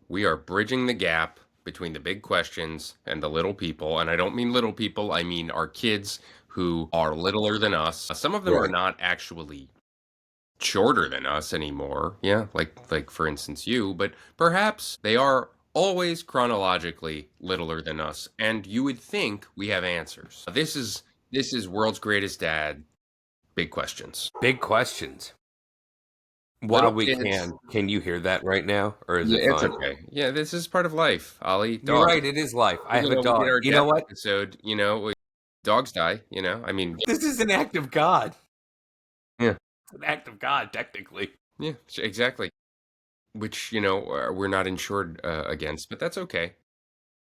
we are bridging the gap between the big questions and the little people. And I don't mean little people, I mean our kids who are littler than us. Some of them are Right. not actually shorter than us anymore. Yeah, like for instance you, but perhaps they are always chronologically littler than us, and you would think we have answers. This is World's Greatest Dad, big questions. Big questions. While Little we kids. can you hear that right now, or is Yeah, it it's fine? okay. Yeah, this is part of life, Ollie. You're Dogs. right, it is life. I have a We did dog. our You know death what? episode. Dogs die. I mean, This is an act of God. yeah, It's an act of God, technically. yeah, exactly. Which we're not insured against, but that's okay.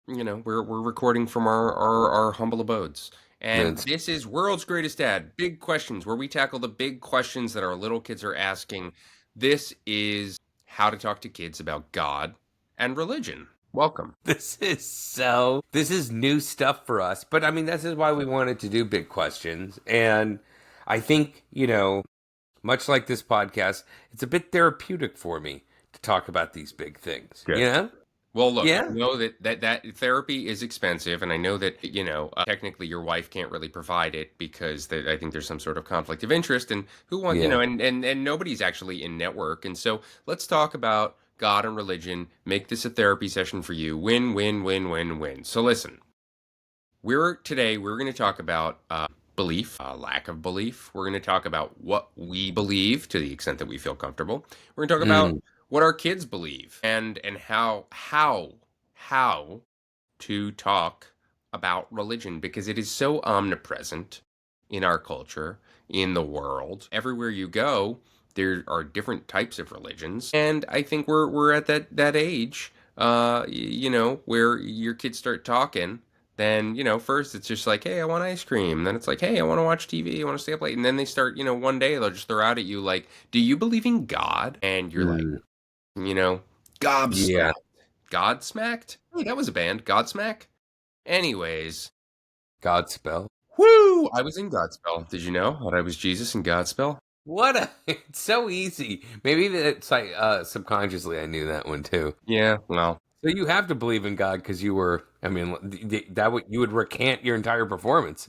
We're recording from our humble abodes. And That's this is World's Greatest Dad, Big Questions, where we tackle the big questions that our little kids are asking. This is how to talk to kids about God and religion. Welcome. this is new stuff for us. But I mean, this is why we wanted to do big questions. And I think, much like this podcast, it's a bit therapeutic for me to talk about these big things. Good. You know? Well, look, I Yeah. know that therapy is expensive, and I know that, technically your wife can't really provide it because I think there's some sort of conflict of interest, and who want, Yeah. and nobody's actually in network. And so let's talk about God and religion. Make this a therapy session for you. Win, win, win, win, win. So listen, we're going to talk about belief, lack of belief. We're going to talk about what we believe to the extent that we feel comfortable. We're going to talk about Mm. what our kids believe and how to talk about religion because it is so omnipresent in our culture, in the world. Everywhere you go, there are different types of religions, and I think we're at that age, where your kids start talking. Then, first it's just like, hey, I want ice cream. Then it's like, hey, I want to watch TV. I want to stay up late. And then they start, one day they'll just throw out at you like, do you believe in God? And you're like, Mm. you know, gobsmacked. Yeah. Godsmacked? Hey, that was a band. Godsmack? Anyways, Godspell. woo! I was in Godspell. Did you know that I was Jesus in Godspell? It's so easy. Maybe that's like subconsciously I knew that one too. Yeah, well, So you have to believe in God because you were. I mean, that would you would recant your entire performance.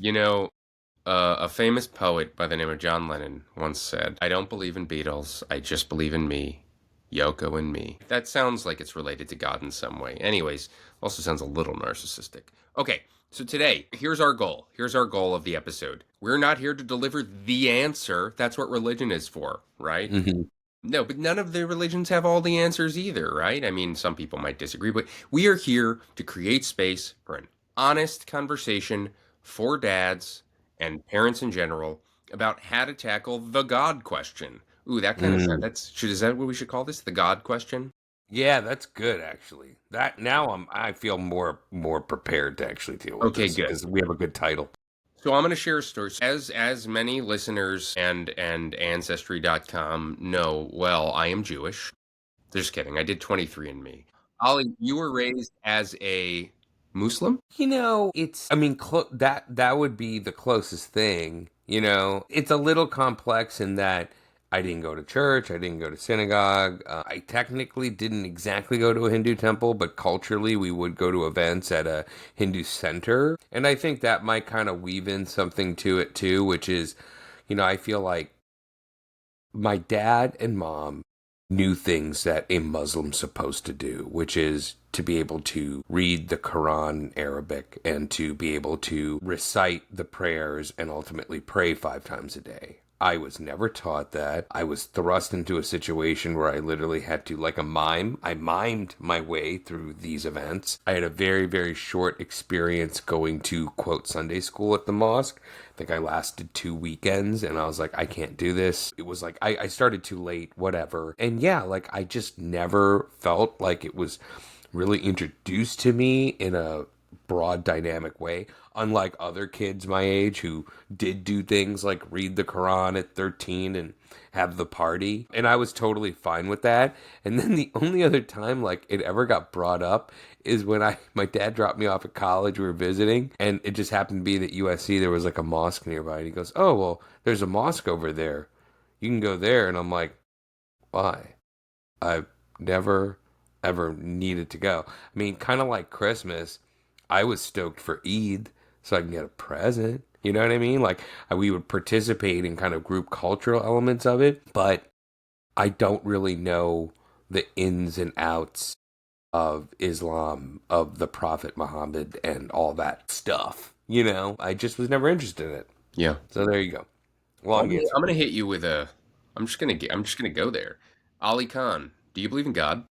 a famous poet by the name of John Lennon once said, I don't believe in Beatles, I just believe in me. Yoko and me. That sounds like it's related to God in some way. Anyways, also sounds a little narcissistic. Okay, so today, here's our goal. Here's our goal of the episode. We're not here to deliver the answer. That's what religion is for, right? Hmm. No, but none of the religions have all the answers either, right? I mean, some people might disagree, but we are here to create space for an honest conversation for dads and parents in general about how to tackle the God question. Ooh, that kind of Mm. is that what we should call this? The God question? Yeah, that's good actually. That now I feel more prepared to actually deal with Okay, this good. because we have a good title. So I'm going to share a story. As many listeners and ancestry.com know, well, I am Jewish. Just kidding. I did 23andMe. Ollie, you were raised as a Muslim? It's. I mean, that would be the closest thing. It's a little complex in that I didn't go to church, I didn't go to synagogue. I technically didn't exactly go to a Hindu temple, but culturally we would go to events at a Hindu center, and I think that might kind of weave in something to it too, which is, I feel like my dad and mom knew things that a Muslim's supposed to do, which is to be able to read the Quran in Arabic and to be able to recite the prayers and ultimately pray 5 times a day. I was never taught that. I was thrust into a situation where I literally had to, like a mime, I mimed my way through these events. I had a very, very short experience going to, quote, Sunday school at the mosque. I think I lasted 2 weekends and I was like, I can't do this. It was like, I started too late, whatever. And yeah, like I just never felt like it was really introduced to me in a broad dynamic way, unlike other kids my age who did do things like read the Quran at 13 and have the party, and I was totally fine with that. And then the only other time like it ever got brought up is when my dad dropped me off at college. We were visiting and it just happened to be that USC there was like a mosque nearby, and he goes, oh well, there's a mosque over there, you can go there. And I'm like, why? I've never ever needed to go. I mean, kind of like Christmas, I was stoked for Eid so I can get a present. You know what I mean? Like we would participate in kind of group cultural elements of it, but I don't really know the ins and outs of Islam, of the Prophet Muhammad, and all that stuff. You know, I just was never interested in it. Yeah. So there you go. Well, Long answer. I'm gonna hit you with a. I'm just gonna go there. Ali Khan, do you believe in God?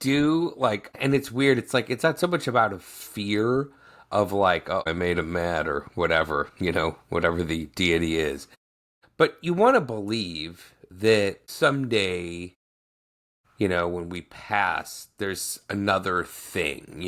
Do like, and it's weird. It's like, it's not so much about a fear of like, oh, I made him mad or whatever, whatever the deity is. But you want to believe that someday, when we pass, there's another thing,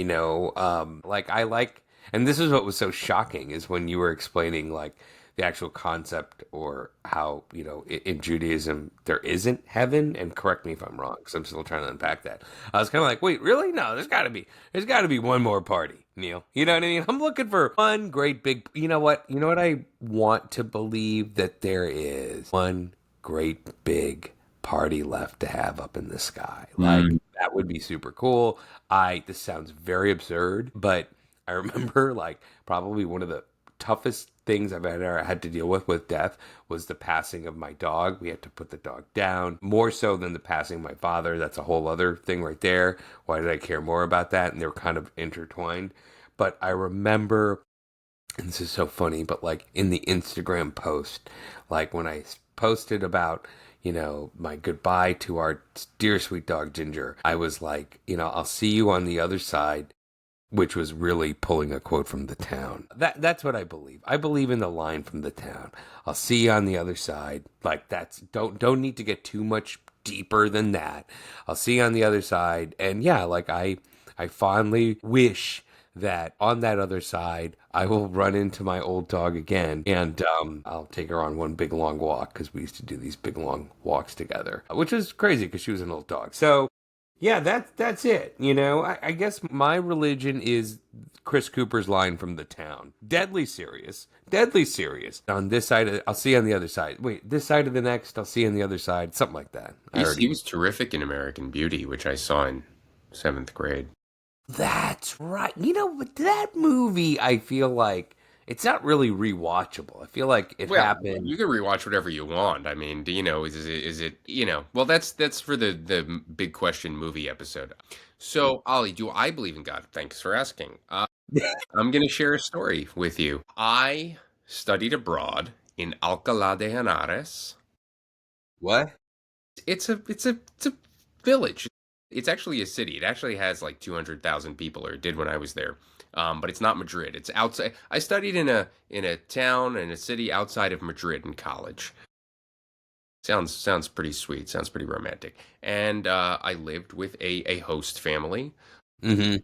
like I like, and this is what was so shocking is when you were explaining like the actual concept or how, in Judaism, there isn't heaven. And correct me if I'm wrong, because I'm still trying to unpack that. I was kind of like, wait, really? No, there's got to be one more party, Neil. You know what I mean? I'm looking for one great big, you know what I want to believe that there is one great big party left to have up in the sky. Like Mm. that would be super cool. This sounds very absurd, but I remember like probably one of the toughest things I've ever had to deal with death was the passing of my dog. We had to put the dog down more so than the passing of my father. That's a whole other thing right there. Why did I care more about that? And they're kind of intertwined. But I remember, and this is so funny, but like in the Instagram post, like when I posted about, my goodbye to our dear sweet dog Ginger, I was like, I'll see you on the other side, which was really pulling a quote from The Town. That's what I believe. I believe in the line from The Town. I'll see you on the other side. Like that's don't need to get too much deeper than that. I'll see you on the other side. And yeah, like I fondly wish that on that other side, I will run into my old dog again, and I'll take her on one big long walk because we used to do these big long walks together, which was crazy because she was an old dog. So yeah, that's it. I guess my religion is Chris Cooper's line from The Town. Deadly serious. Deadly serious. On this side, I'll see you on the other side. Wait, this side of the next, I'll see you on the other side. Something like that. I He already. was terrific in American Beauty, which I saw in seventh grade. That's right. But that movie, I feel like it's not really rewatchable. I feel like it Well, happened. you can rewatch whatever you want. I mean, do you know, is it, well, that's for the big question movie episode. So, Ollie, do I believe in God? Thanks for asking. I'm going to share a story with you. I studied abroad in Alcalá de Henares. What? It's a village. It's actually a city. It actually has like 200,000 people, or it did when I was there. But it's not Madrid. It's outside. I studied in a town in a city outside of Madrid in college. Sounds pretty sweet. Sounds pretty romantic. And I lived with a host family, Mm-hmm.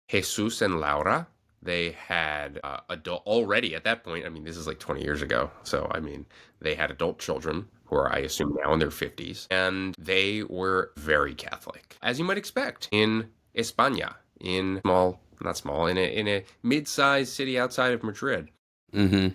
Jesus and Laura. They had adult already at that point. I mean, this is like 20 years ago. So I mean, they had adult children who are, I assume, now in their 50s, and they were very Catholic, as you might expect in España, in small, not small, in a mid-sized city outside of Madrid. Mm-hmm.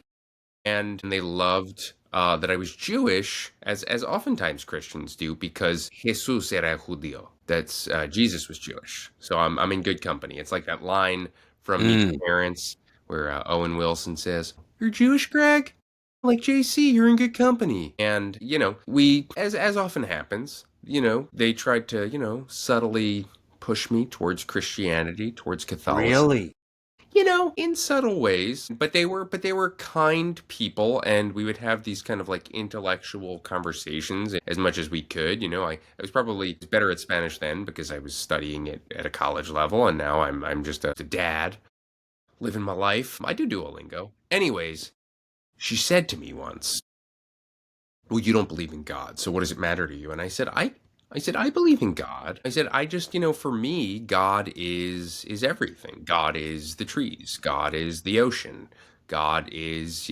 And they loved that I was Jewish, as oftentimes Christians do, because Jesus era judío. That's Jesus was Jewish, so I'm in good company. It's like that line from Meet Mm. the Parents where Owen Wilson says, "You're Jewish, Greg." Like JC, you're in good company. And we, as often happens, they tried to subtly push me towards Christianity, towards Catholicism, Really? in subtle ways, but they were kind people, and we would have these kind of like intellectual conversations as much as we could. I was probably better at Spanish then because I was studying it at a college level, and now I'm just a dad living my life. I do Duolingo. Anyways, she said to me once, "Well, you don't believe in God, so what does it matter to you?" And I said, "I believe in God." I said, "I just, for me, God is everything. God is the trees. God is the ocean. God is,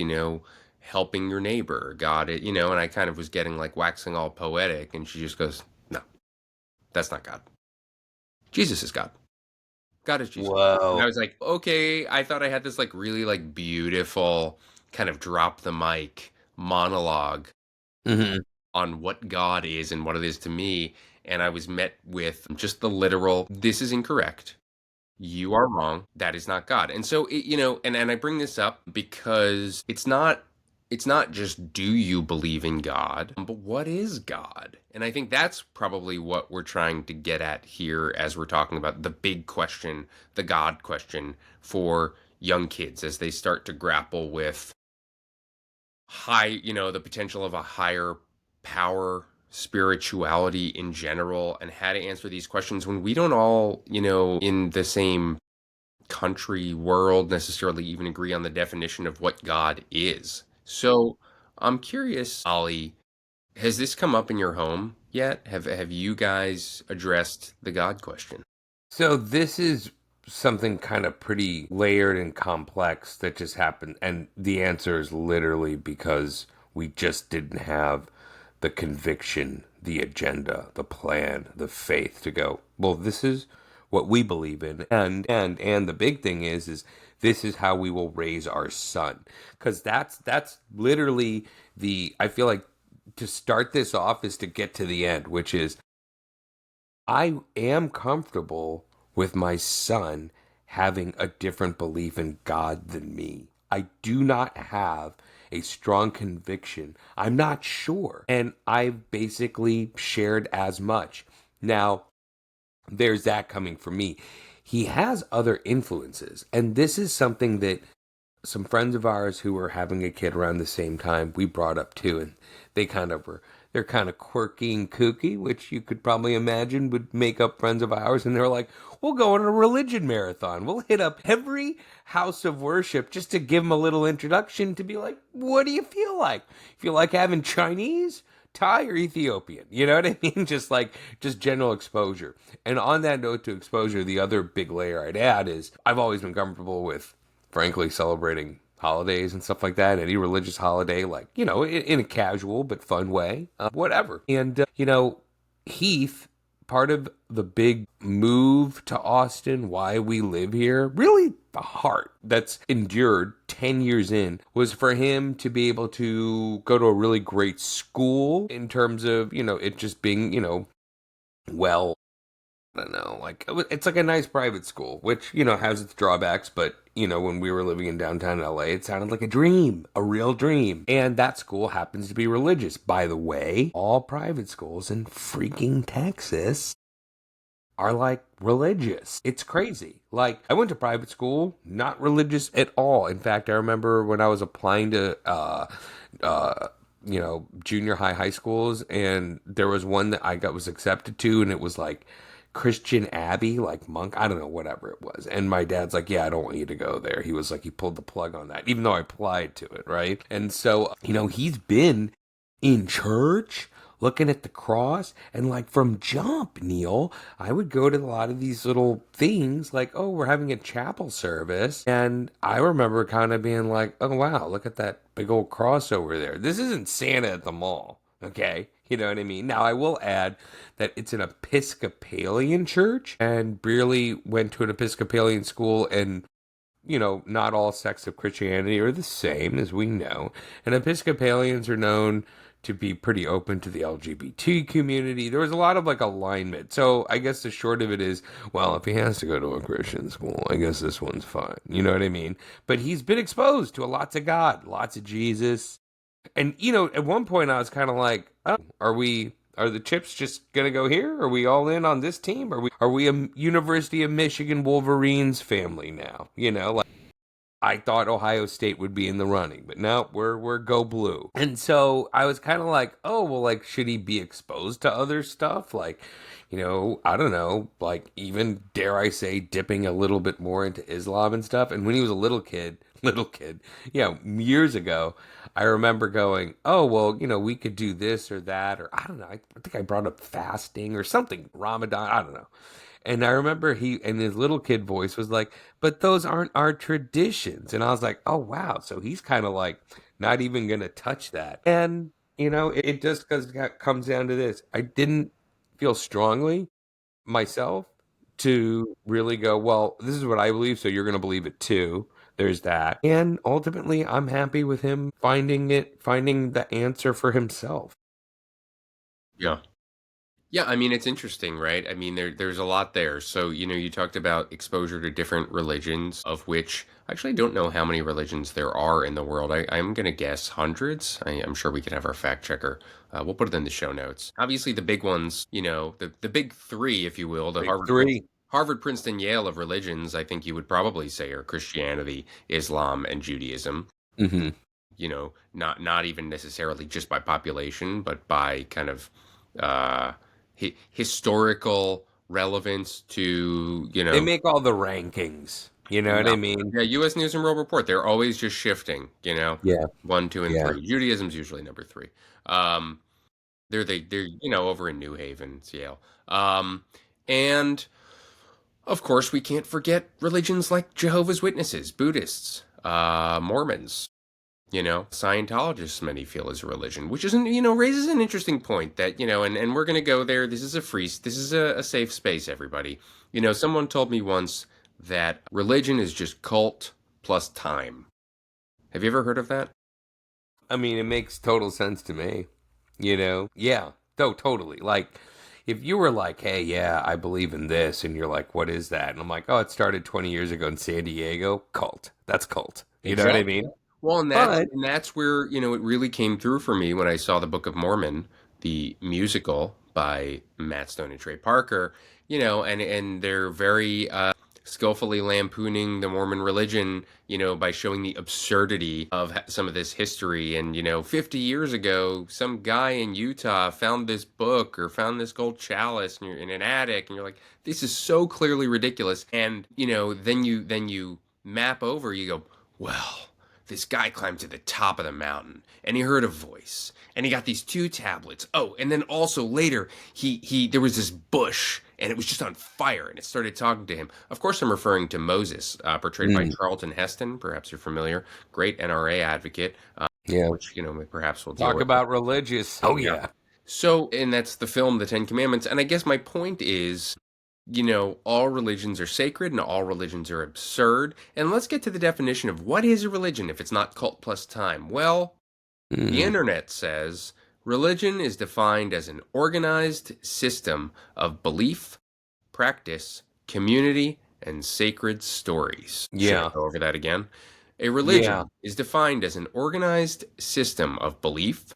helping your neighbor. God, and I kind of was getting like waxing all poetic, and she just goes, "No, that's not God. Jesus is God. God is Jesus." And I Whoa. was like, "Okay." I thought I had this like really like beautiful kind of drop the mic monologue Mm-hmm. on what God is and what it is to me. and I was met with just the literal, this is incorrect. You are wrong. That is not God. And so, and I bring this up because it's not just do you believe in God, but what is God? And I think that's probably what we're trying to get at here as we're talking about the big question, the God question for young kids as they start to grapple with the potential of a higher power, spirituality in general, and how to answer these questions when we don't all, in the same country, world necessarily even agree on the definition of what God is. So I'm curious, Ollie, has this come up in your home yet? Have you guys addressed the God question? So this is something kind of pretty layered and complex that just happened, and the answer is literally because we just didn't have the conviction, the agenda, the plan, the faith to go, well, this is what we believe in. And the big thing is this is how we will raise our son. Cuz that's literally the I feel like to start this off is to get to the end, which is I am comfortable with my son having a different belief in God than me. I do not have a strong conviction. I'm not sure. And I've basically shared as much. Now, there's that coming from me. He has other influences. And this is something that some friends of ours who were having a kid around the same time we brought up too, and they're kind of quirky and kooky, which you could probably imagine would make up friends of ours. And they're like, we'll go on a religion marathon, we'll hit up every house of worship just to give them a little introduction, to be like, what do you feel like? Feel like having Chinese, Thai, or Ethiopian? You know what I mean? Just general exposure. And on that note to exposure, the other big layer I'd add is I've always been comfortable with, frankly, celebrating holidays and stuff like that, any religious holiday, like, in a casual but fun way, whatever. And, Heath, part of the big move to Austin, why we live here, really the heart that's endured 10 years in, was for him to be able to go to a really great school in terms of, it just being, well, I don't know, like it's like a nice private school, which has its drawbacks, but when we were living in downtown LA, it sounded like a dream, a real dream. And that school happens to be religious. By the way, all private schools in freaking Texas are like religious. It's crazy. Like I went to private school, not religious at all. In fact, I remember when I was applying to uh junior high schools, and there was one that was accepted to, and it was like Christian Abbey, like monk, I don't know, whatever it was. And my dad's like, yeah, I don't want you to go there. He was like, he pulled the plug on that, even though I applied to it, right? And so, he's been in church looking at the cross, and like from jump, Neil, I would go to a lot of these little things like, oh, we're having a chapel service, and I remember kind of being like, oh wow, look at that big old cross over there. This isn't Santa at the mall, okay? You know what I mean? Now, I will add that it's an Episcopalian church, and Brearley went to an Episcopalian school, and not all sects of Christianity are the same, as we know. And Episcopalians are known to be pretty open to the LGBT community. There was a lot of like alignment. So I guess the short of it is, well, if he has to go to a Christian school, I guess this one's fine. You know what I mean? But he's been exposed to lots of God, lots of Jesus. And at one point I was kind of like, oh, are the chips just gonna go here? Are we all in on this team? Are we a University of Michigan Wolverines family now? Like I thought Ohio State would be in the running, but no, we're go blue. And so I was kind of like, oh well, like should he be exposed to other stuff? Like, I don't know, like even dare I say dipping a little bit more into Islam and stuff. And when he was a little kid, yeah, years ago, I remember going, oh well, we could do this or that, or I don't know. I think I brought up fasting or something, Ramadan, I don't know. And I remember he, and his little kid voice was like, but those aren't our traditions. And I was like, oh, wow. So he's kind of like not even going to touch that. And, it just comes down to this. I didn't feel strongly myself to really go, well, this is what I believe. So you're going to believe it too. There's that. And ultimately, I'm happy with him finding the answer for himself. Yeah. Yeah, I mean it's interesting, right? I mean there's a lot there. So, you talked about exposure to different religions, of which I actually don't know how many religions there are in the world. I'm gonna guess hundreds. I'm sure we can have our fact checker. We'll put it in the show notes. Obviously, the big ones, the big three, if you will, the Big three. Harvard, Princeton, Yale of religions. I think you would probably say are Christianity, Islam, and Judaism. Hmm. Not even necessarily just by population, but by kind of uh, historical relevance to They make all the rankings. You know what yeah, I mean? yeah. U.S. News and World Report. They're always just shifting. Yeah. One, two, and Yeah. three. Judaism's usually number three. Um, they're over in New Haven, it's Yale. And of course, we can't forget religions like Jehovah's Witnesses, Buddhists, Mormons. Scientologists, many feel, is a religion, which isn't, raises an interesting point that, and we're going to go there. This is a safe space, everybody. Someone told me once that religion is just cult plus time. Have you ever heard of that? I mean, it makes total sense to me. You know? Yeah. No, totally. Like, if you were like, hey, yeah, I believe in this, and you're like, what is that? And I'm like, oh, it started 20 years ago in San Diego. Cult. That's cult. You know what I Exactly. mean? Well, and that's But, and that's where, it really came through for me when I saw the Book of Mormon, the musical by Matt Stone and Trey Parker, and they're very skillfully lampooning the Mormon religion, by showing the absurdity of some of this history. And, 50 years ago, some guy in Utah found this book or found this gold chalice and you're in an attic and you're like, this is so clearly ridiculous. And, then you map over, you go, well, this guy climbed to the top of the mountain and he heard a voice and he got these two tablets. Oh, and then also later he there was this bush and it was just on fire and it started talking to him. Of course, I'm referring to Moses, portrayed by mm, Charlton Heston. Perhaps you're familiar. Great NRA advocate, yeah. which perhaps we'll deal Talk with. about religious. Oh, Yeah. yeah. So, and that's the film, The Ten Commandments. And I guess my point is, all religions are sacred and all religions are absurd. And let's get to the definition of what is a religion if it's not cult plus time. Well, the Mm, internet says religion is defined as an organized system of belief, practice, community, and sacred stories. Should I yeah. go over that again? A Yeah. religion is defined as an organized system of belief,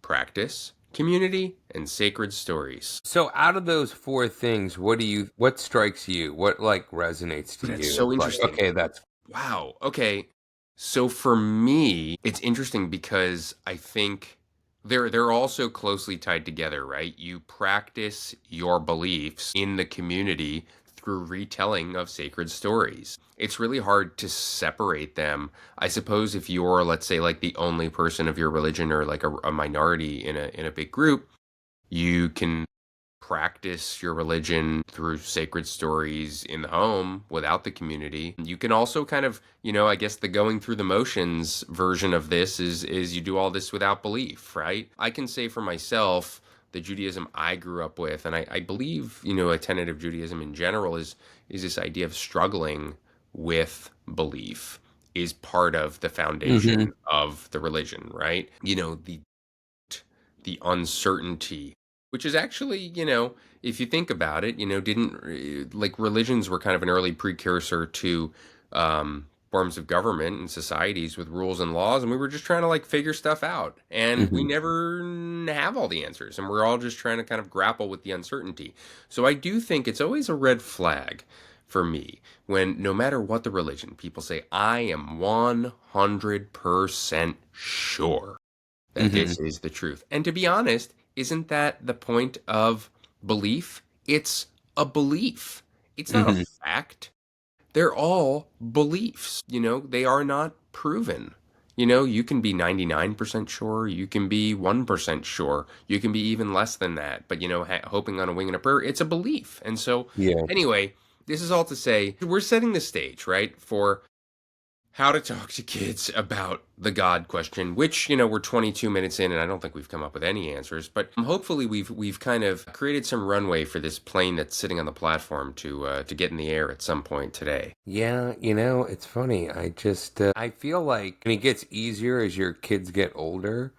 practice, community, and sacred stories. So out of those four things, what strikes you? What like resonates to That's you? so Like, interesting. okay, that's Wow. Okay. So for me, it's interesting because I think they're also closely tied together, right? You practice your beliefs in the community through retelling of sacred stories. It's really hard to separate them. I suppose if you're, let's say, like the only person of your religion or like a minority in a big group, you can practice your religion through sacred stories in the home without the community. You can also kind of, I guess the going through the motions version of this is you do all this without belief, right? I can say for myself, the Judaism I grew up with, and I believe, a tenet of Judaism in general is this idea of struggling with belief is part of the hmm. foundation of the religion, right? The uncertainty, which is actually, if you think about it, didn't like religions were kind of an early precursor to forms of government and societies with rules and laws, and we were just trying to like figure stuff out, and we Hmm. never have all the answers, and we're all just trying to kind of grapple with the uncertainty. So I do think it's always a red flag for me when no matter what the religion, people say, I am 100% sure that Hmm. this is the truth. And to be honest, isn't that the point of belief? It's a belief. It's not a Hmm. fact. They're all beliefs. They are not proven. You can be 99% sure, you can be 1% sure, you can be even less than that. But, hoping on a wing and a prayer, it's a belief. And so, Yeah. anyway, this is all to say we're setting the stage, right, for how to talk to kids about the God question, which, we're 22 minutes in and I don't think we've come up with any answers, but hopefully we've kind of created some runway for this plane that's sitting on the platform to get in the air at some point today. Yeah, it's funny. I feel like and it gets easier as your kids get older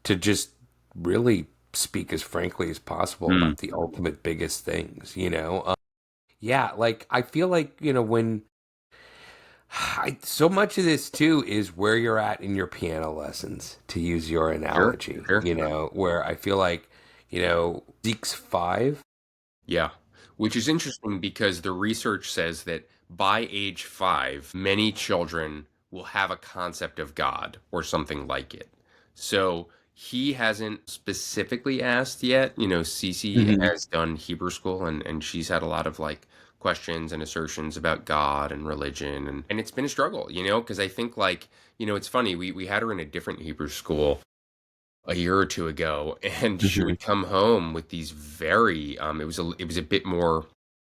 to just really speak as frankly as possible Mm, about the ultimate biggest things, yeah, like I feel like, when so much of this too is where you're at in your piano lessons, to use your sure, analogy, sure. where I feel like, Zeke's 5. Yeah, which is interesting because the research says that by age 5, many children will have a concept of God or something like it. So he hasn't specifically asked yet. Cece Hmm. has done Hebrew school and she's had a lot of like questions and assertions about God and religion and it's been a struggle, because I think like, it's funny, we had her in a different Hebrew school a year or two ago, and she Hmm. would come home with these very it was a bit more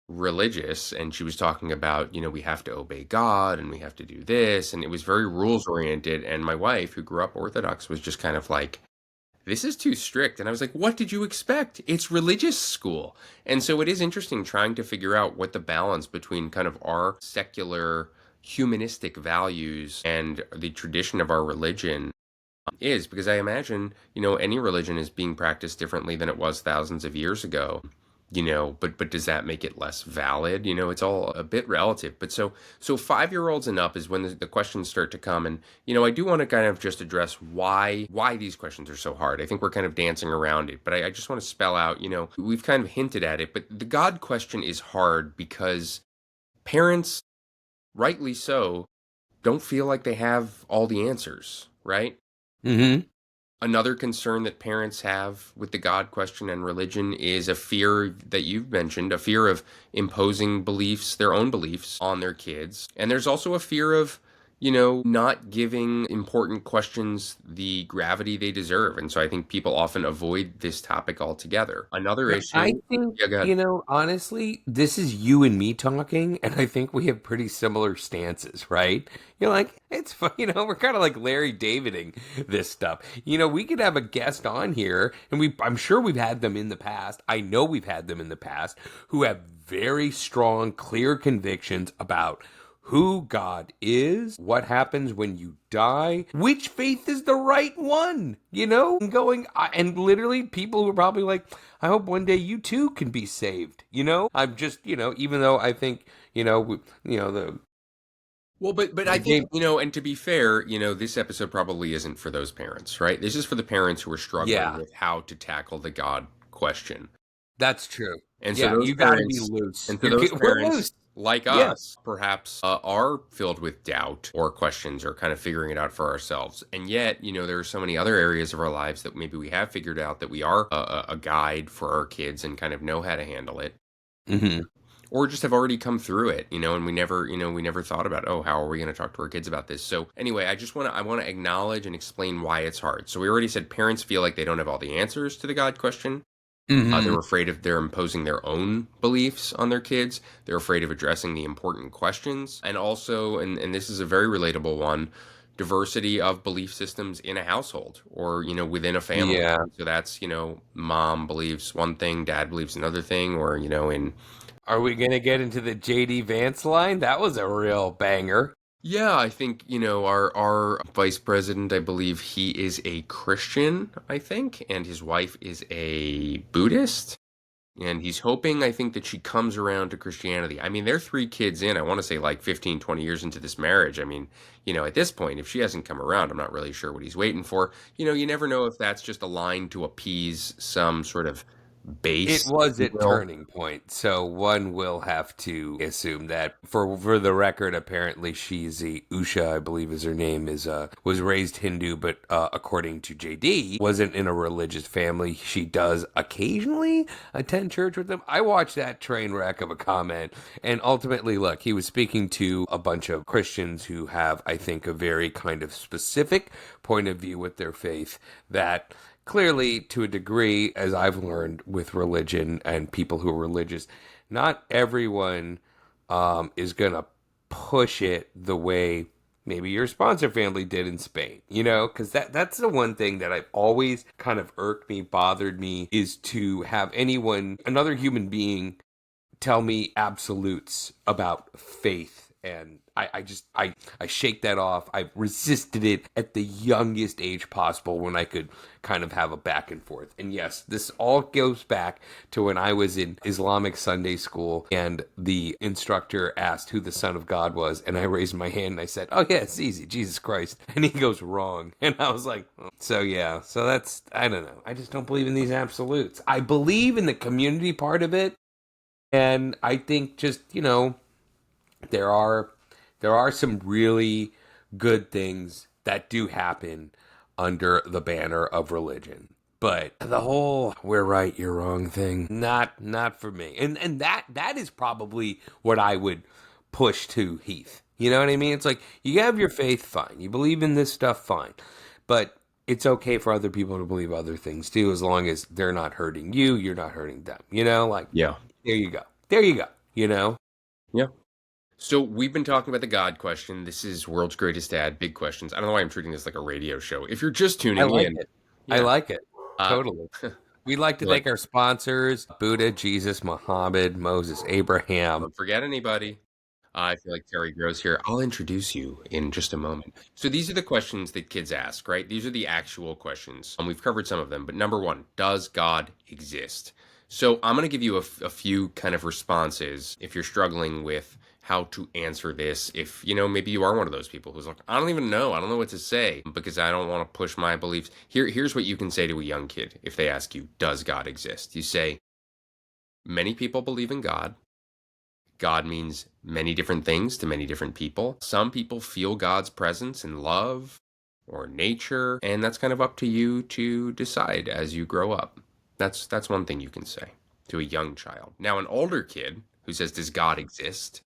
religious, and she was talking about, we have to obey God and we have to do this, and it was very rules oriented. And my wife, who grew up Orthodox, was just kind of like, this is too strict. And I was like, what did you expect? It's religious school. And so it is interesting trying to figure out what the balance between kind of our secular humanistic values and the tradition of our religion is, because I imagine, any religion is being practiced differently than it was thousands of years ago. But does that make it less valid? It's all a bit relative. But so 5-year-olds and up is when the questions start to come. And I do want to kind of just address why these questions are so hard. I think we're kind of dancing around it, but I just want to spell out, we've kind of hinted at it, but the God question is hard because parents, rightly so, don't feel like they have all the answers, right? Hmm. Another concern that parents have with the God question and religion is a fear that you've mentioned, a fear of imposing beliefs, their own beliefs, on their kids. And there's also a fear of, not giving important questions the gravity they deserve. And so I think people often avoid this topic altogether. Another I issue, think, yeah, go ahead. honestly, this is you and me talking, and I think we have pretty similar stances, right? You're like, it's fun, we're kind of like Larry Daviding this stuff. We could have a guest on here, and I'm sure we've had them in the past. I know we've had them in the past who have very strong, clear convictions about who God is, what happens when you die, which faith is the right one, and and literally people who are probably like, I hope one day you too can be saved, I'm just, even though I think, the Well, but I think, game. and to be fair, this episode probably isn't for those parents, right? This is for the parents who are struggling Yeah, with how to tackle the God question. that's true. And so Yeah, those you got to be parents, loose. and so those We're parents, loose. like Yeah. us, perhaps are filled with doubt or questions or kind of figuring it out for ourselves. And yet, there are so many other areas of our lives that maybe we have figured out that we are a guide for our kids and kind of know how to handle it, Hmm. or just have already come through it, and we never thought about, oh, how are we going to talk to our kids about this? So anyway, I want to acknowledge and explain why it's hard. So we already said parents feel like they don't have all the answers to the God question. Hmm. They're afraid of they're imposing their own beliefs on their kids. They're afraid of addressing the important questions. And also, and this is a very relatable one, diversity of belief systems in a household or, within a family. Yeah. So that's, mom believes one thing, dad believes another thing, or, in Are we going to get into the JD Vance line? That was a real banger. yeah, I think, our vice president, I believe he is a Christian, I think, and his wife is a Buddhist. And he's hoping, I think, that she comes around to Christianity. I mean, they're 3 kids in. I want to say like 15, 20 years into this marriage. I mean, at this point, if she hasn't come around, I'm not really sure what he's waiting for. You never know if that's just a line to appease some sort of It base, if was you a will. turning point, so one will have to assume that. For the record, apparently she's a Usha, I believe is her name, is was raised Hindu, but according to JD, wasn't in a religious family. She does occasionally attend church with them. I watched that train wreck of a comment, and ultimately, look, he was speaking to a bunch of Christians who have, I think, a very kind of specific point of view with their faith that clearly, to a degree, as I've learned with religion and people who are religious, not everyone is going to push it the way maybe your sponsor family did in Spain, because that's the one thing that I've always kind of irked me, bothered me, is to have anyone, another human being, tell me absolutes about faith And I shake that off. I've resisted it at the youngest age possible when I could kind of have a back and forth. And yes, this all goes back to when I was in Islamic Sunday school and the instructor asked who the Son of God was. And I raised my hand and I said, "Oh, yeah, it's easy, Jesus Christ." And he goes, "Wrong." And I was like, oh. So yeah, so that's, I don't know. I just don't believe in these absolutes. I believe in the community part of it. And I think just, there are some really good things that do happen under the banner of religion. But the whole "we're right, you're wrong" thing, not for me. And that is probably what I would push to Heath. You know what I mean? It's like you have your faith, fine. You believe in this stuff, fine. But it's okay for other people to believe other things too, as long as they're not hurting you, you're not hurting them. Like Yeah. there you go. There you go. You know? Yeah. So we've been talking about the God question. This is World's Greatest Dad, Big Questions. I don't know why I'm treating this like a radio show. If you're just I tuning like in, it. I yeah. like it. Uh, Totally. We'd like to you're like, thank our sponsors Buddha, Jesus, Muhammad, Moses, Abraham. don't forget anybody. I feel like Terry Gross here. I'll introduce you in just a moment. So these are the questions that kids ask, right? These are the actual questions. And we've covered some of them, but number one, does God exist? So I'm going to give you a few kind of responses if you're struggling with how to answer this. If, maybe you are one of those people who's like, I don't even know. I don't know what to say because I don't want to push my beliefs. Here's what you can say to a young kid if they ask you, does God exist? You say, many people believe in God. God means many different things to many different people. Some people feel God's presence in love or nature, and that's kind of up to you to decide as you grow up. That's one thing you can say to a young child. Now, an older kid who says, "Does God exist?"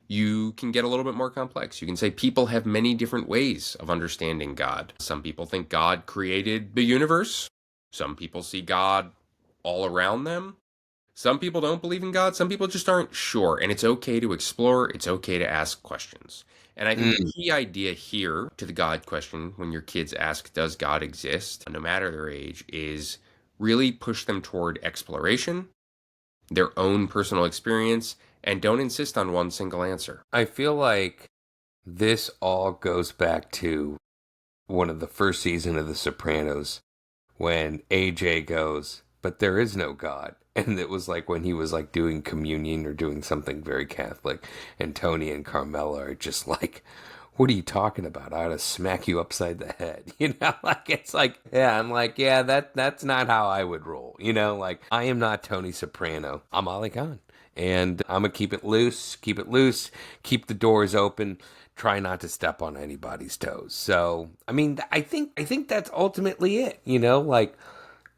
You can get a little bit more complex. You can say people have many different ways of understanding God. Some people think God created the universe. Some people see God all around them. Some people don't believe in God. Some people just aren't sure. And it's okay to explore. It's okay to ask questions. And I think the Mm, key idea here to the God question when your kids ask, does God exist, no matter their age, is really push them toward exploration, their own personal experience, and don't insist on one single answer. I feel like this all goes back to one of the first season of The Sopranos when AJ goes, "But there is no God." And it was like when he was like doing communion or doing something very Catholic, and Tony and Carmela are just like, "What are you talking about? I ought to smack you upside the head." Like it's like, yeah, I'm like, yeah, that's not how I would roll. Like I am not Tony Soprano. I'm Ali Khan. And I'm gonna keep it loose, keep the doors open, try not to step on anybody's toes. So, I mean, I think that's ultimately it. Like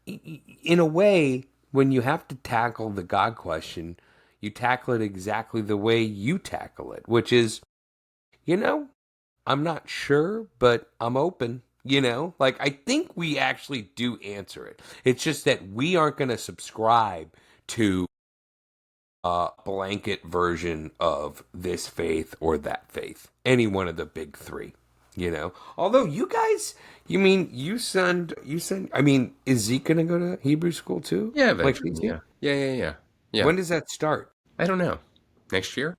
in a way, when you have to tackle the God question, you tackle it exactly the way you tackle it, which is, you know, I'm not sure, but I'm open. Like I think we actually do answer it. It's just that we aren't going to subscribe to a blanket version of this faith or that faith, any one of the big three. Although you guys, I mean, is Zeke gonna go to Hebrew school too? Yeah, Like eventually. these two? Yeah. Yeah, yeah, yeah. Yeah. When does that start? I don't know. Next year?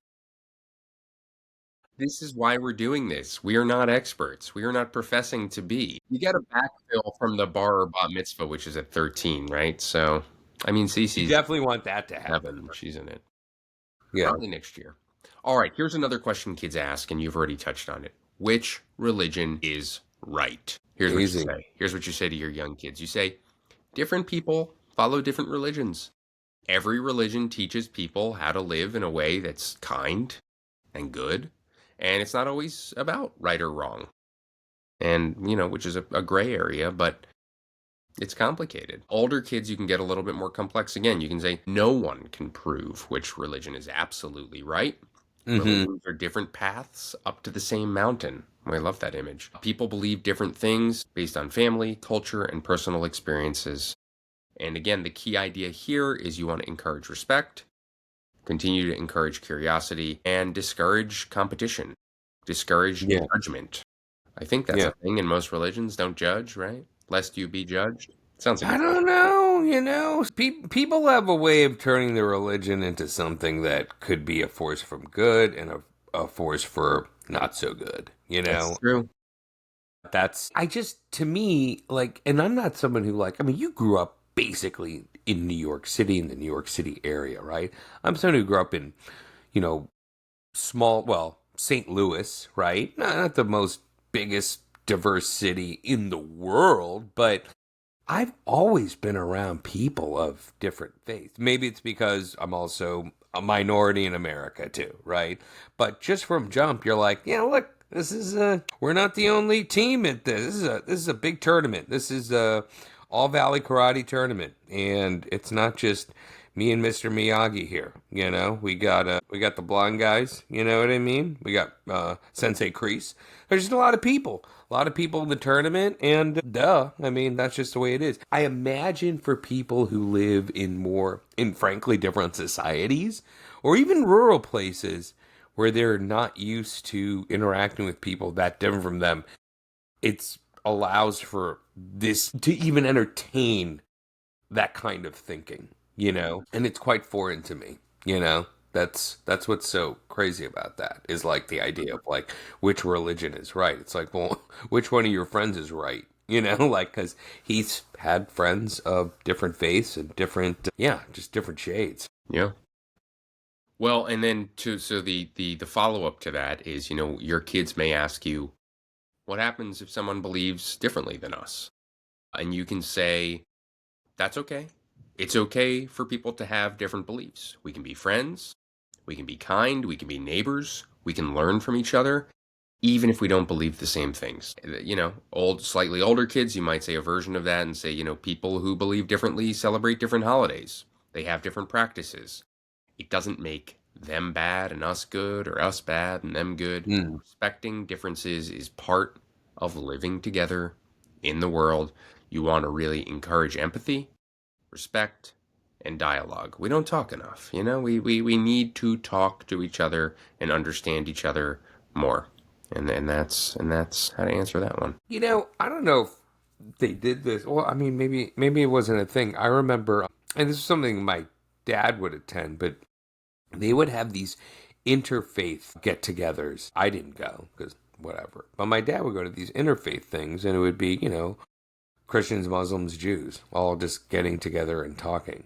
This is why we're doing this. We are not experts. We are not professing to be. You got to backfill from the bar or bat mitzvah, which is at 13, right? So, I mean, You Cece's definitely want that to happen. 7. She's in it. Yeah, Probably next year. All right, here's another question kids ask, and you've already touched on it. Which religion is right? Here's what you easy. say. Here's what you say to your young kids. You say, different people follow different religions. Every religion teaches people how to live in a way that's kind and good, and it's not always about right or wrong. And, which is a gray area, but it's complicated. Older kids, you can get a little bit more complex again. You can say, no one can prove which religion is absolutely right. Mm-hmm. Religions are different paths up to the same mountain. I love that image. People believe different things based on family, culture, and personal experiences. And again, the key idea here is you want to encourage respect, continue to encourage curiosity, and discourage competition, discourage Yeah, judgment. I think that's yeah. a thing in most religions. Don't judge, right? Lest you be judged. Sounds like I don't know. People have a way of turning their religion into something that could be a force from good and a force for not so good, you That's know? true. I just, to me, like, and I'm not someone who, like, I mean, you grew up basically in New York City, in the New York City area, right? I'm someone who grew up in, you know, small, well, St. Louis, right? Not the most biggest diverse city in the world, but I've always been around people of different faiths. Maybe it's because I'm also a minority in America too, right? But just from jump, you're like, yeah, look, this is we're not the only team at this. This is a big tournament. This is a all Valley Karate tournament, and it's not just me and Mr. Miyagi here. You know, we got the blonde guys. You know what I mean? We got Sensei Kreese. There's just a lot of people in the tournament, and duh, I mean, that's just the way it is. I imagine for people who live in frankly different societies, or even rural places where they're not used to interacting with people that different from them, it's allows for this to even entertain that kind of thinking, you know? And it's quite foreign to me, you know? That's what's so crazy about that is like the idea of like which religion is right. It's like, well, which one of your friends is right? You know, like cuz he's had friends of different faiths and different yeah, just different shades. Yeah. Well, and then so the follow-up to that is, your kids may ask you, what happens if someone believes differently than us? And you can say, that's okay. It's okay for people to have different beliefs. We can be friends, we can be kind, we can be neighbors, we can learn from each other, even if we don't believe the same things. Slightly older kids, you might say a version of that and say, people who believe differently celebrate different holidays. They have different practices. It doesn't make them bad and us good, or us bad and them good. Mm. Respecting differences is part of living together in the world. You want to really encourage empathy, respect, and dialogue. We don't talk enough. We need to talk to each other and understand each other more. And that's how to answer that one. You know, I don't know if they did this. Well, I mean, maybe it wasn't a thing. I remember, and this is something my dad would attend, but they would have these interfaith get-togethers. I didn't go because whatever, but my dad would go to these interfaith things, and it would be Christians, Muslims, Jews, all just getting together and talking.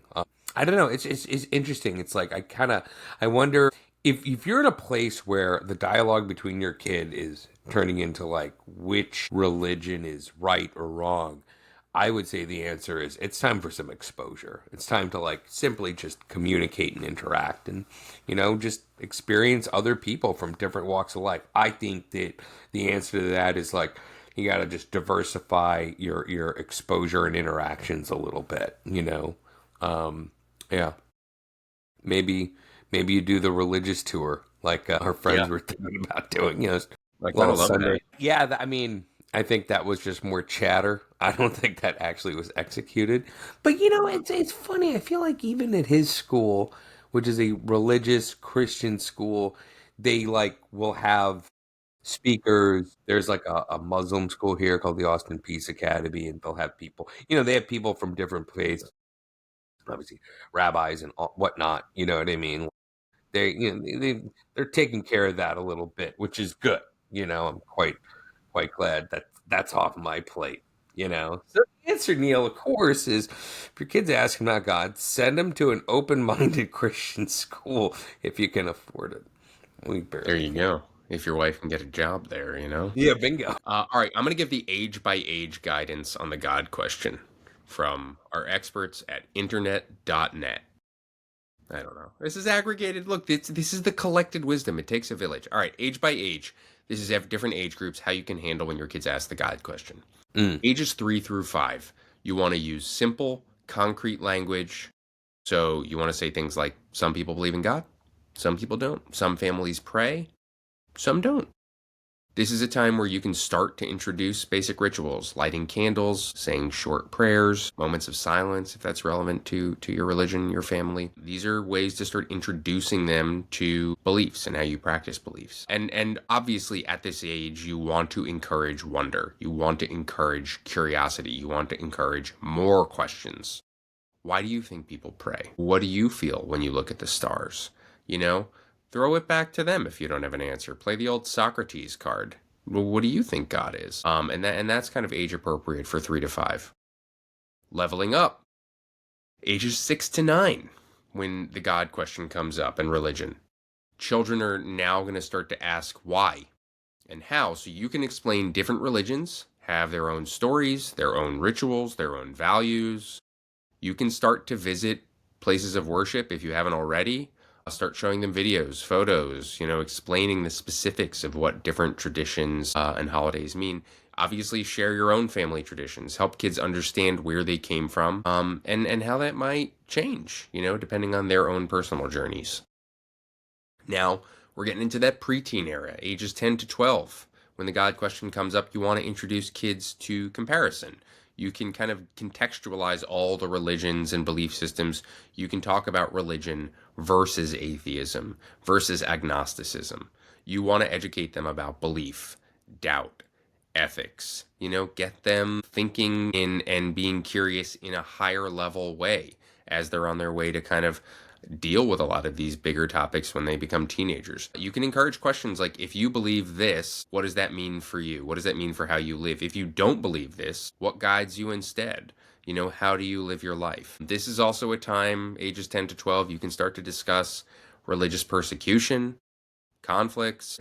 I don't know. It's interesting. It's like I wonder if you're in a place where the dialogue between your kid is turning into like which religion is right or wrong. I would say the answer is it's time for some exposure. It's time to like simply just communicate and interact and just experience other people from different walks of life. I think that the answer to that is like you got to just diversify your exposure and interactions a little bit. Um, yeah, maybe maybe you do the religious tour like our friends Yeah, were thinking about doing. I kind Little of love that. Sunday. Yeah, I mean, I think that was just more chatter. I don't think that actually was executed. But it's funny. I feel like even at his school, which is a religious Christian school, they like will have speakers. There's like a Muslim school here called the Austin Peace Academy, and they'll have people. They have people from different faiths, obviously rabbis and whatnot. You know what I mean? They're taking care of that a little bit, which is good. I'm quite glad that that's off my plate. So the answer, Neil, of course, is if your kids ask about God, send them to an open-minded Christian school if you can afford it. We There barely you can. go. If your wife can get a job there. Yeah, bingo. All right, I'm going to give the age by age guidance on the God question from our experts at internet.net. I don't know. This is aggregated. Look, this is the collected wisdom. It takes a village. All right, age by age. This is different age groups, how you can handle when your kids ask the God question. Mm. Ages 3 through 5, you want to use simple, concrete language. So you want to say things like, some people believe in God, some people don't. Some families pray, some don't. This is a time where you can start to introduce basic rituals, lighting candles, saying short prayers, moments of silence, if that's relevant to your religion, your family. These are ways to start introducing them to beliefs and how you practice beliefs. And obviously at this age, you want to encourage wonder. You want to encourage curiosity. You want to encourage more questions. Why do you think people pray? What do you feel when you look at the stars? You know, Throw it back to them if you don't have an answer. Play the old Socrates card. Well, what do you think God is? And that's kind of age appropriate for 3 to 5. Leveling up, ages 6 to 9, when the God question comes up in religion. Children are now going to start to ask why and how, so you can explain different religions, have their own stories, their own rituals, their own values. You can start to visit places of worship if you haven't already. Start showing them videos, photos, explaining the specifics of what different traditions and holidays mean. Obviously, share your own family traditions. Help kids understand where they came from, and how that might change, depending on their own personal journeys. Now, we're getting into that preteen era, ages 10 to 12. When the God question comes up, you want to introduce kids to comparison. You can kind of contextualize all the religions and belief systems. You can talk about religion versus atheism, versus agnosticism. You want to educate them about belief, doubt, ethics. Get them thinking in and being curious in a higher level way as they're on their way to kind of deal with a lot of these bigger topics when they become teenagers. You can encourage questions like, if you believe this, what does that mean for you? What does that mean for how you live? If you don't believe this, what guides you instead? How do you live your life? This is also a time, ages 10 to 12, you can start to discuss religious persecution, conflicts,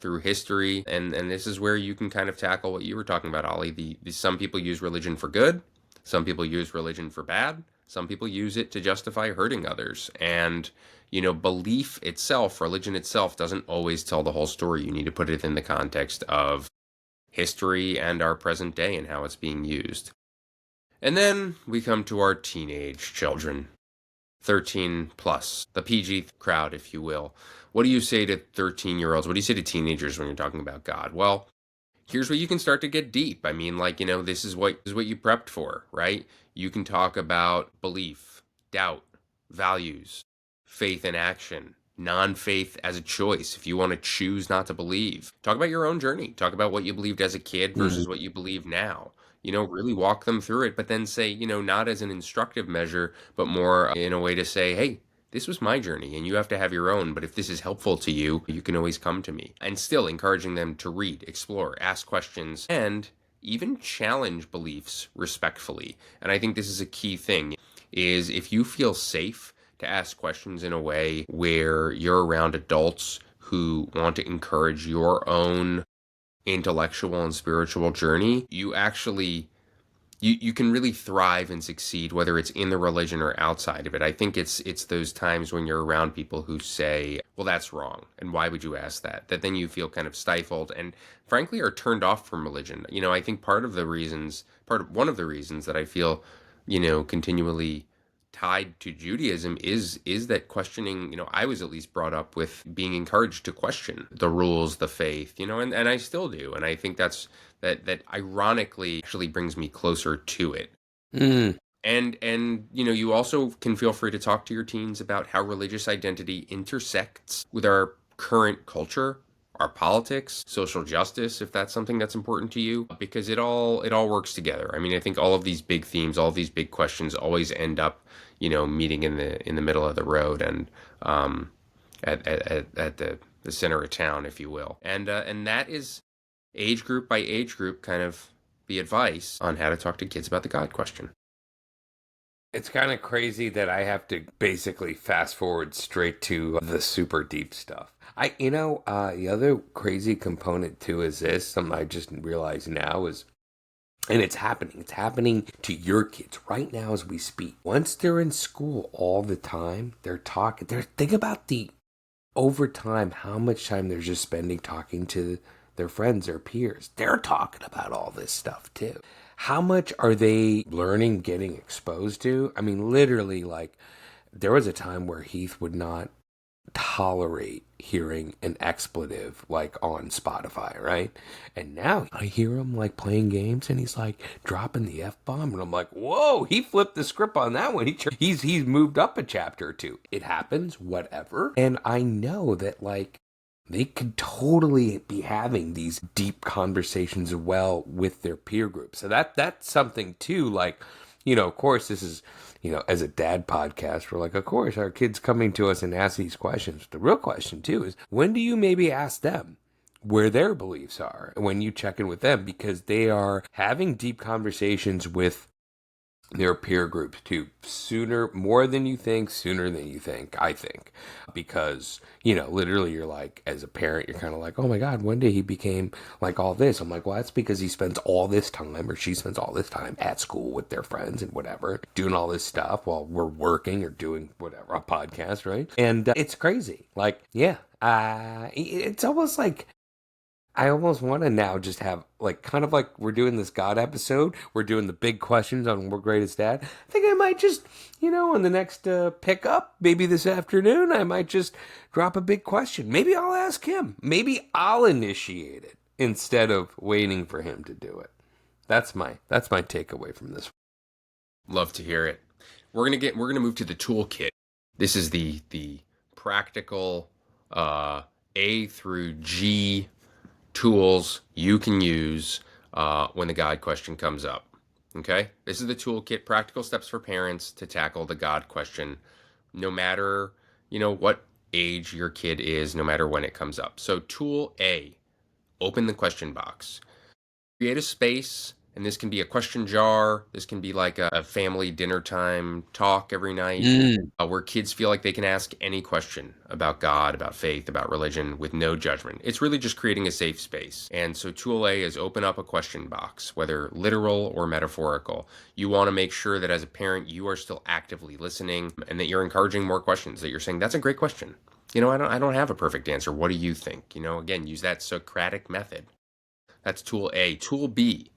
through history. And this is where you can kind of tackle what you were talking about, Ollie. Some people use religion for good, some people use religion for bad, some people use it to justify hurting others. And, belief itself, religion itself, doesn't always tell the whole story. You need to put it in the context of history and our present day and how it's being used. And then we come to our teenage children. 13 plus, the PG crowd, if you will. What do you say to 13-year-olds? What do you say to teenagers when you're talking about God? Well, here's where you can start to get deep. I mean, like, this is what you prepped for, right? You can talk about belief, doubt, values, faith and action, non-faith as a choice. If you want to choose not to believe, talk about your own journey. Talk about what you believed as a kid Mm. versus what you believe now. Really walk them through it, but then say, not as an instructive measure, but more in a way to say, hey, this was my journey and you have to have your own. But if this is helpful to you, you can always come to me. And still encouraging them to read, explore, ask questions, and even challenge beliefs respectfully. And I think this is a key thing, is if you feel safe to ask questions in a way where you're around adults who want to encourage your own intellectual and spiritual journey, you can really thrive and succeed, whether it's in the religion or outside of it. I think it's those times when you're around people who say, well, that's wrong, and why would you ask that, that then you feel kind of stifled and frankly are turned off from religion. I think one of the reasons that I feel, continually tied to Judaism is that questioning. I was at least brought up with being encouraged to question the rules, the faith, and I still do. And I think that ironically actually brings me closer to it. Mm. And you also can feel free to talk to your teens about how religious identity intersects with our current culture, our politics, social justice, if that's something that's important to you, because it all works together. I mean, I think all of these big themes, all of these big questions always end up, meeting in the middle of the road, and at the center of town, if you will. And that is, age group by age group, kind of the advice on how to talk to kids about the God question. It's kind of crazy that I have to basically fast forward straight to the super deep stuff. The other crazy component too is this, something I just realized now is, and it's happening. It's happening to your kids right now as we speak. Once they're in school all the time, think about the over time, how much time they're just spending talking to their friends or peers. They're talking about all this stuff too. How much are they learning, getting exposed to? I mean, literally, like, there was a time where Heath would not tolerate hearing an expletive like on Spotify, right? And now I hear him like playing games and he's like dropping the F bomb, and I'm like, whoa, he flipped the script on that one. He's moved up a chapter or two. It happens, whatever. And I know that like they could totally be having these deep conversations well with their peer group. So that's something too, like Of course, this is, as a dad podcast, we're like, of course, our kids coming to us and ask these questions. The real question, too, is when do you maybe ask them where their beliefs are when you check in with them? Because they are having deep conversations with their peer groups too, sooner, more than you think, sooner than you think, I think. Because, literally you're like, as a parent, you're kind of like, oh my God, when did he became like all this? I'm like, well, that's because he spends all this time, or she spends all this time at school with their friends and whatever, doing all this stuff while we're working or doing whatever, a podcast, right? And it's crazy. Like, yeah, it's almost like I almost want to now just have like kind of like we're doing this God episode. We're doing the big questions on We're Greatest Dad. I think I might just, on the next pickup, maybe this afternoon, I might just drop a big question. Maybe I'll ask him. Maybe I'll initiate it instead of waiting for him to do it. That's my takeaway from this. Love to hear it. We're gonna move to the toolkit. This is the practical A through G tools you can use when the God question comes up. Okay? This is the toolkit, practical steps for parents to tackle the God question, no matter, what age your kid is, no matter when it comes up. So, tool A, open the question box. Create a space, and this can be a question jar. This can be like a family dinner time talk every night Mm. where kids feel like they can ask any question about God, about faith, about religion with no judgment. It's really just creating a safe space. And so, tool A is open up a question box, whether literal or metaphorical. You want to make sure that as a parent, you are still actively listening and that you're encouraging more questions, that you're saying, that's a great question. I don't have a perfect answer. What do you think? Again, use that Socratic method. That's tool A. Tool B,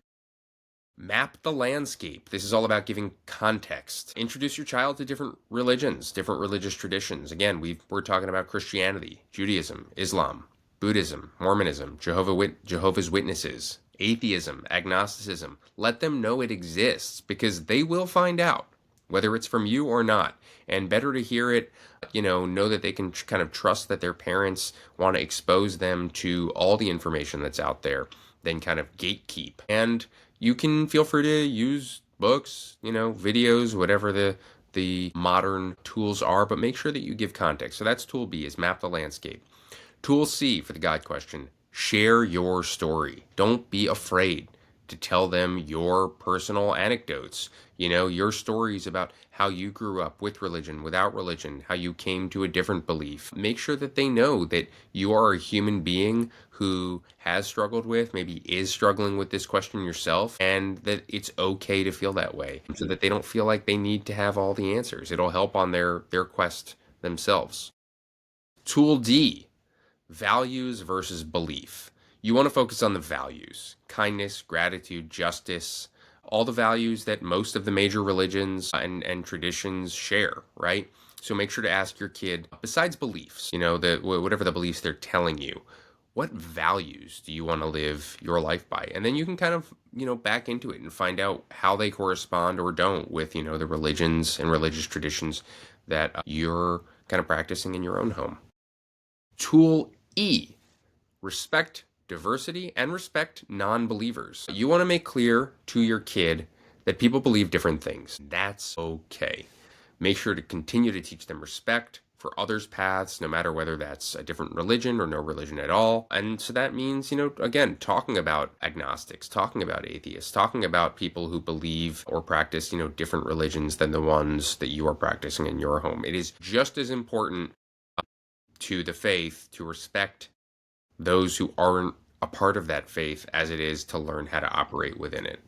map the landscape. This is all about giving context. Introduce your child to different religions, different religious traditions. Again, we're talking about Christianity, Judaism, Islam, Buddhism, Mormonism, Jehovah's Witnesses, atheism, agnosticism. Let them know it exists because they will find out whether it's from you or not. And better to hear it, know that they can kind of trust that their parents want to expose them to all the information that's out there than kind of gatekeep. And you can feel free to use books, videos, whatever the modern tools are, but make sure that you give context. So that's tool B, is map the landscape. Tool C for the God question, share your story. Don't be afraid to tell them your personal anecdotes, your stories about how you grew up with religion, without religion, how you came to a different belief. Make sure that they know that you are a human being who has struggled with, maybe is struggling with this question yourself, and that it's okay to feel that way so that they don't feel like they need to have all the answers. It'll help on their quest themselves. Tool D, values versus belief. You want to focus on the values: kindness, gratitude, justice, all the values that most of the major religions and traditions share, right? So make sure to ask your kid, besides beliefs, whatever the beliefs they're telling you, what values do you want to live your life by? And then you can kind of, back into it and find out how they correspond or don't with, the religions and religious traditions that you're kind of practicing in your own home. Tool E, respect diversity and respect non believers. You want to make clear to your kid that people believe different things. That's okay. Make sure to continue to teach them respect for others' paths, no matter whether that's a different religion or no religion at all. And so that means, again, talking about agnostics, talking about atheists, talking about people who believe or practice, different religions than the ones that you are practicing in your home. It is just as important to the faith to respect those who aren't a part of that faith as it is to learn how to operate within it.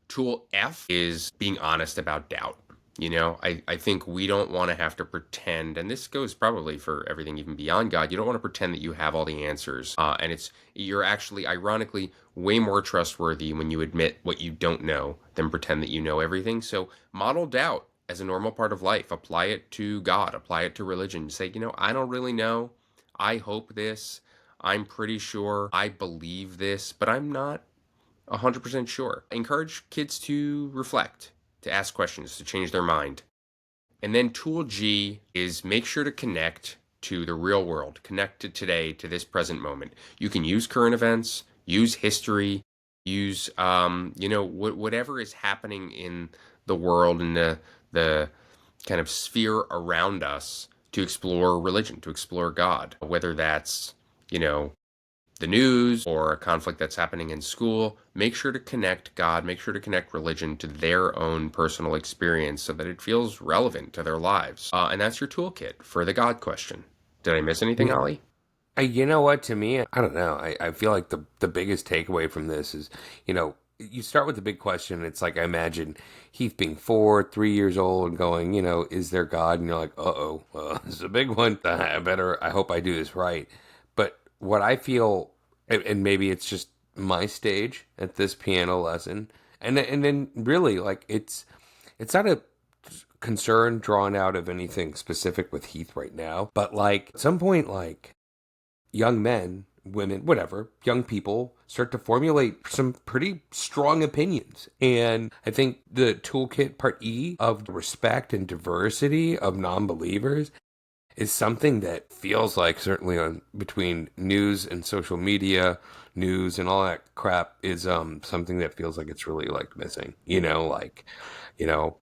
Tool F is being honest about doubt. I think we don't want to have to pretend, and this goes probably for everything even beyond God. You don't want to pretend that you have all the answers, and you're actually, ironically, way more trustworthy when you admit what you don't know than pretend that you know everything. So model doubt as a normal part of life. Apply it to God. Apply it to religion. Say, I don't really know. I hope this. I'm pretty sure. I believe this, but I'm not 100% sure. Encourage kids to reflect, to ask questions, to change their mind. And then tool G is make sure to connect to the real world, connect to today, to this present moment. You can use current events, use history, Use, whatever is happening in the world and the kind of sphere around us to explore religion, to explore God, whether that's, you know, the news or a conflict that's happening in school. Make sure to connect God, make sure to connect religion to their own personal experience so that it feels relevant to their lives. And that's your toolkit for the God question. Did I miss anything, Yeah. Ollie? You know what? To me, I don't know. I feel like the biggest takeaway from this is, you start with the big question. It's like I imagine Heath being 4, 3 years old and going, is there God? And you're like, uh-oh, this is a big one. I hope I do this right. But what I feel, and maybe it's just my stage at this piano lesson, and then really like it's not a concern drawn out of anything specific with Heath right now, but like at some point, like young men, women, whatever, young people start to formulate some pretty strong opinions. And I think the toolkit part E of respect and diversity of non believers is something that feels like, certainly on between news and social media, news and all that crap, is something that feels like it's really like missing. You know,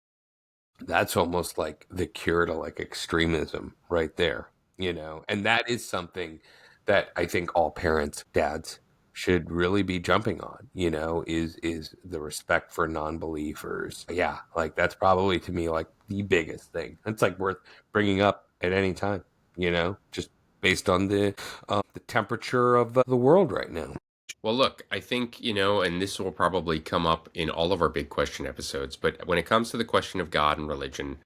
that's almost like the cure to like extremism right there, and that is something that I think all parents, dads, should really be jumping on, is the respect for non-believers. Yeah, like that's probably to me like the biggest thing. It's like worth bringing up at any time, just based on the temperature of the world right now. Well, look, I think, and this will probably come up in all of our big question episodes, but when it comes to the question of God and religion,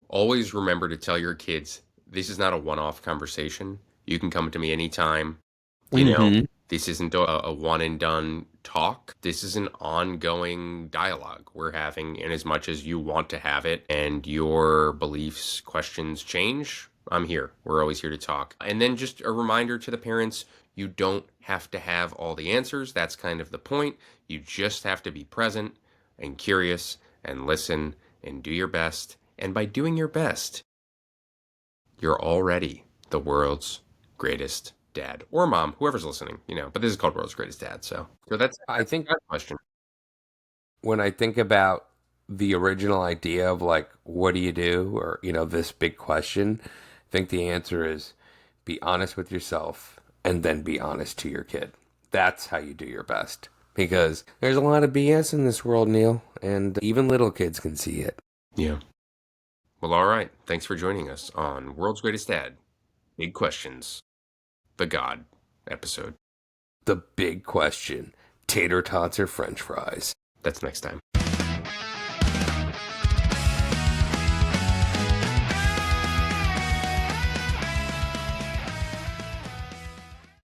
always remember to tell your kids this is not a one off conversation. You can come to me anytime. You know, Mm-hmm. this isn't a one and done talk. This is an ongoing dialogue we're having. And as much as you want to have it and your beliefs, questions change, I'm here. We're always here to talk. And then just a reminder to the parents, you don't have to have all the answers. That's kind of the point. You just have to be present and curious and listen and do your best. And by doing your best, you're already the world's greatest dad or mom, whoever's listening, but this is called World's Greatest Dad. So I that's think the question. when I think about the original idea of like, what do you do? Or, this big question, I think the answer is be honest with yourself and then be honest to your kid. That's how you do your best. Because there's a lot of BS in this world, Neil, and even little kids can see it. Yeah. Well, all right. Thanks for joining us on World's Greatest Dad. Big questions. The God episode. The big question, tater tots or french fries? That's next time.